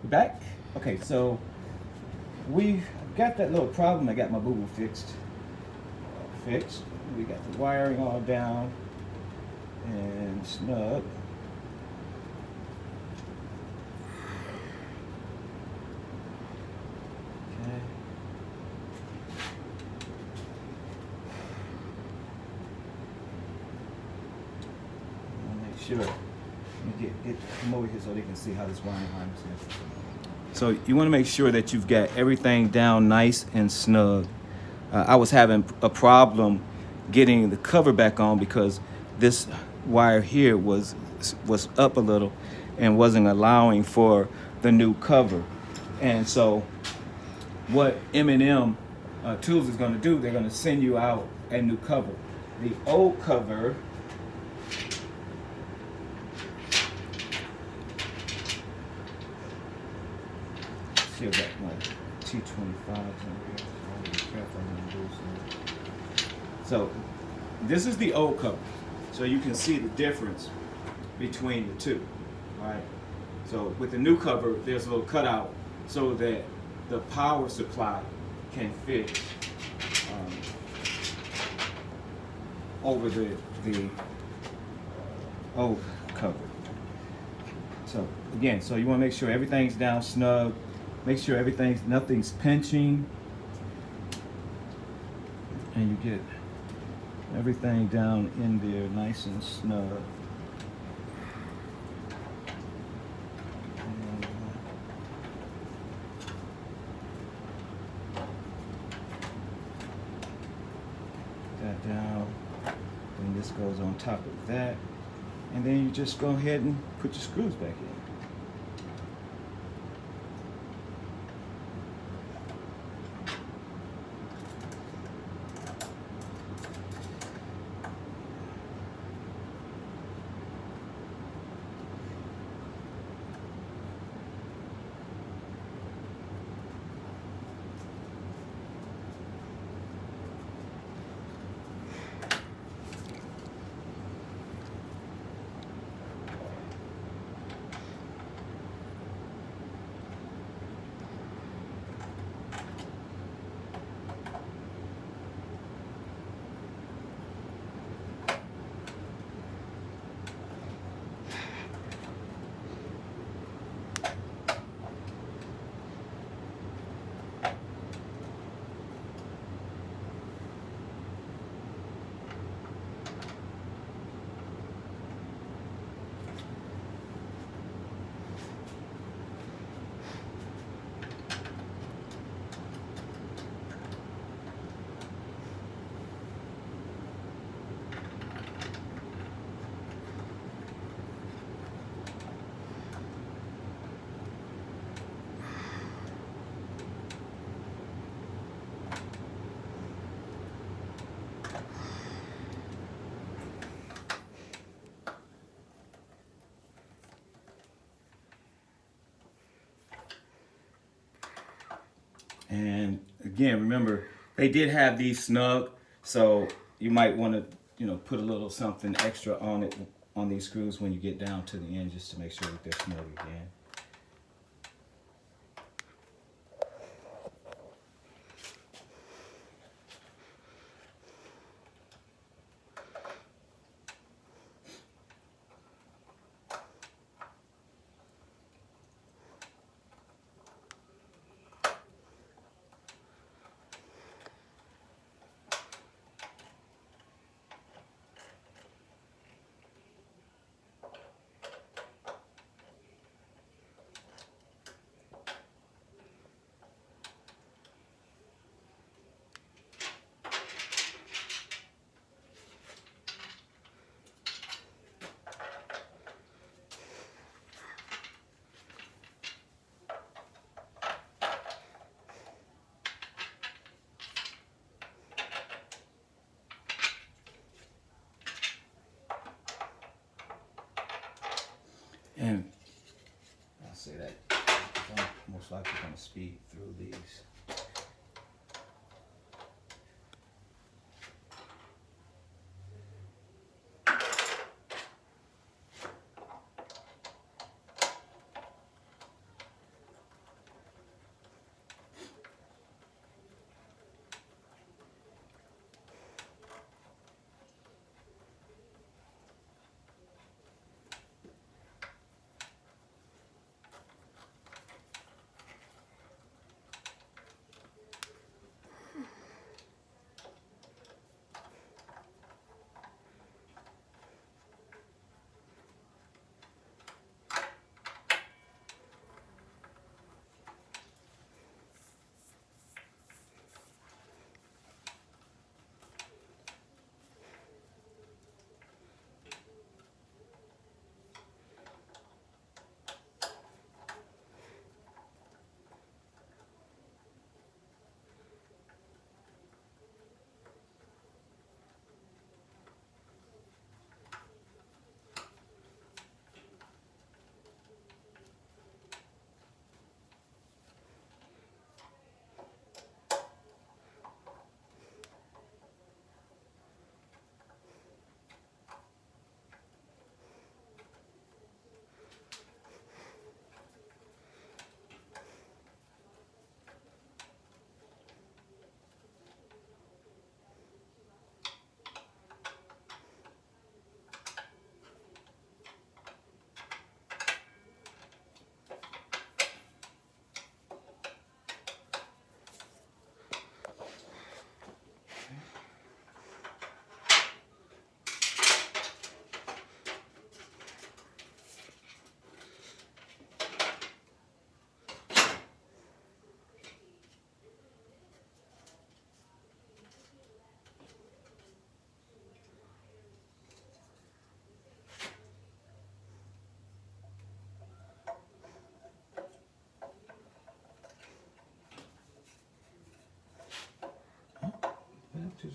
Back. Okay, so we got that little problem. I got my boo-boo fixed. We got the wiring all down and snug. Okay. Make sure. Let me get come over here so they can see how this wiring harness is. So you want to make sure that you've got everything down nice and snug. I was having a problem getting the cover back on because this wire here was up a little and wasn't allowing for the new cover. And so what M&M Tools is going to do, they're going to send you out a new cover. The old cover still got my T25s in here. So this is the old cover. So you can see the difference between the two. All right. So with the new cover, there's a little cutout so that the power supply can fit over the old cover. So again, so you want to make sure everything's down snug. Make sure nothing's pinching, and you get everything down in there nice and snug. That down, and this goes on top of that, and then you just go ahead and put your screws back in. And again, remember, they did have these snug, so you might want to, put a little something extra on it, on these screws when you get down to the end, just to make sure that they're snug again. And I'll say that I'm most likely going to speed through these.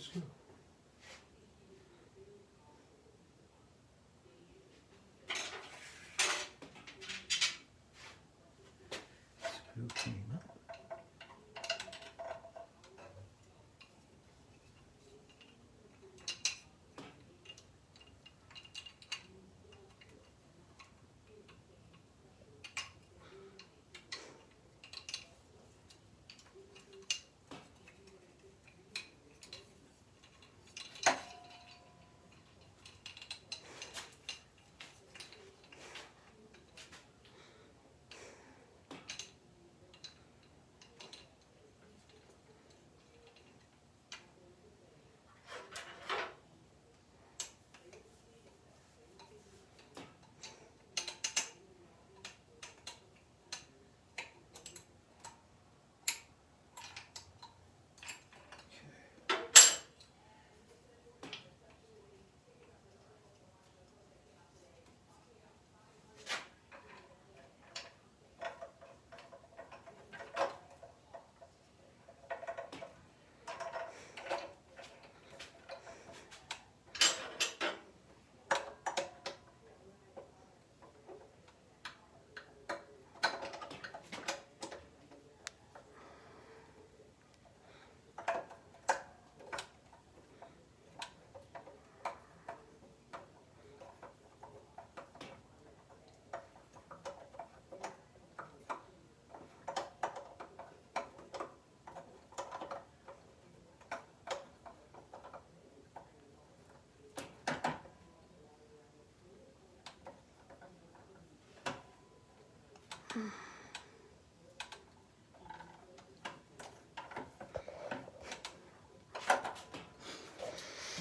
screw? Screw came up.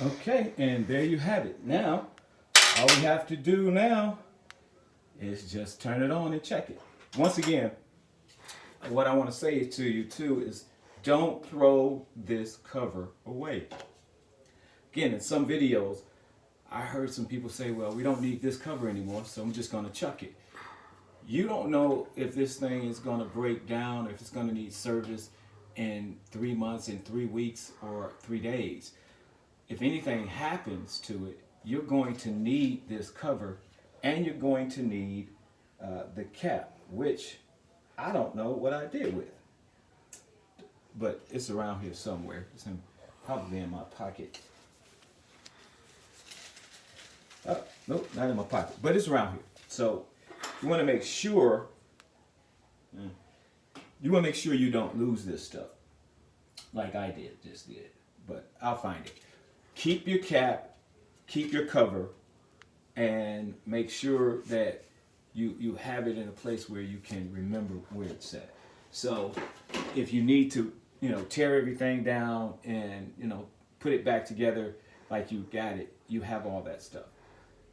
Okay, and there you have it. Now, all we have to do now is just turn it on and check it. Once again, what I want to say to you too is don't throw this cover away. Again, in some videos, I heard some people say, well, we don't need this cover anymore, so I'm just going to chuck it. You don't know if this thing is going to break down, or if it's going to need service in 3 months, in 3 weeks, or 3 days. If anything happens to it, you're going to need this cover, and you're going to need the cap, which I don't know what I did with. But it's around here somewhere. It's probably in my pocket. Nope, not in my pocket, but it's around here. So you want to make sure you don't lose this stuff like I just did. But I'll find it. Keep your cap, keep your cover, and make sure that you have it in a place where you can remember where it's at. So if you need to, tear everything down and, put it back together like you got it, you have all that stuff.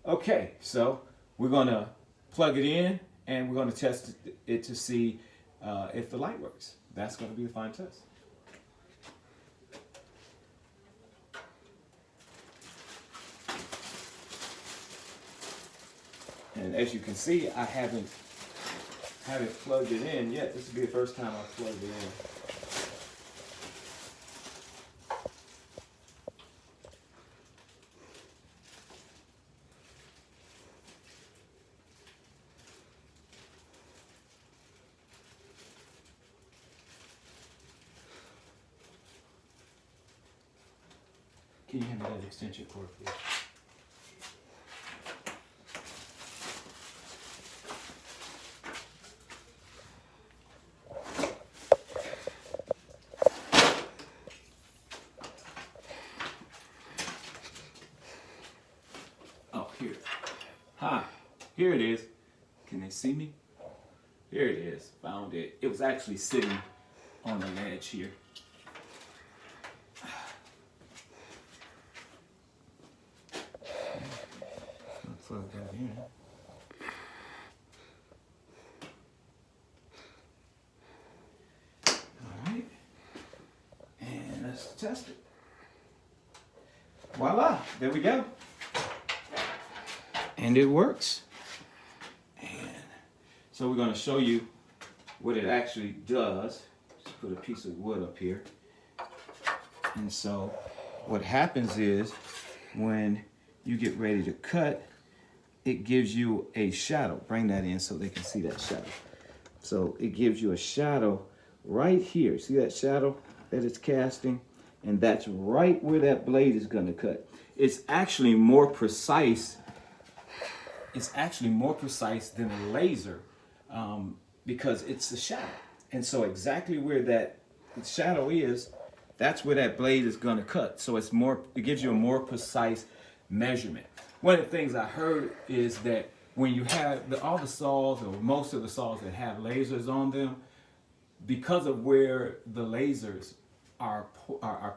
Okay, so we're going to plug it in and we're going to test it to see if the light works. That's going to be the final test. And as you can see, I haven't plugged it in yet. This will be the first time I've plugged it in. Can you hand me that extension cord, please? Oh, here. Hi, here it is. Can they see me? Here it is. Found it. It was actually sitting on the ledge here. Plug that in. All right, and let's test it. Voila, there we go. And it works. And so we're going to show you what it actually does. Just put a piece of wood up here. And so what happens is when you get ready to cut, it gives you a shadow. Bring that in so they can see that shadow. So it gives you a shadow right here. See that shadow that it's casting? And that's right where that blade is going to cut. It's actually more precise. It's actually more precise than a laser because it's the shadow. And so exactly where that shadow is, that's where that blade is going to cut. So it's more, it gives you a more precise measurement. One of the things I heard is that when you have all the saws, or most of the saws that have lasers on them, because of where the lasers are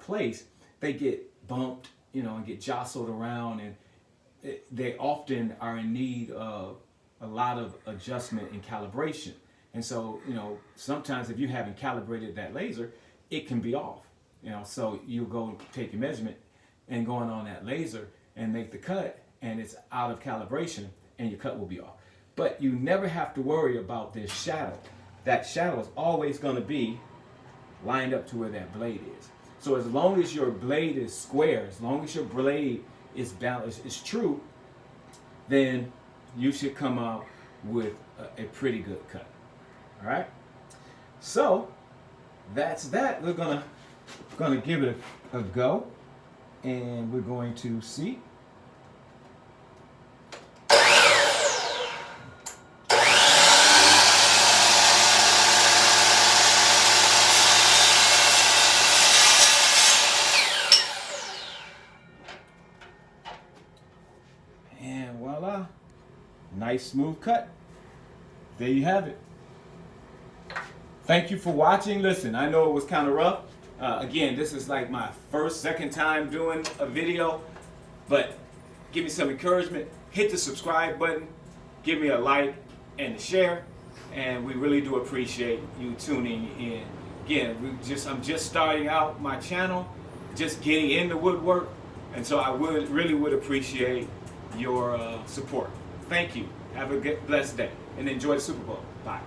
placed, they get bumped, you know, and get jostled around, and they often are in need of a lot of adjustment and calibration. And so, you know, sometimes if you haven't calibrated that laser, it can be off. You know, so you go take your measurement and going on that laser and make the cut, and it's out of calibration, and your cut will be off. But you never have to worry about this shadow. That shadow is always going to be lined up to where that blade is. So as long as your blade is square, as long as your blade is balanced, is true, then you should come out with a pretty good cut. All right. So that's that. We're gonna give it a go, and we're going to see. And voila, nice smooth cut. There you have it. Thank you for watching. Listen, I know it was kind of rough. Again, this is like my second time doing a video, but give me some encouragement. Hit the subscribe button, give me a like and a share, and we really do appreciate you tuning in. Again, I'm just starting out my channel, just getting into woodwork, and so I really would appreciate your support. Thank you. Have a blessed day, and enjoy the Super Bowl. Bye.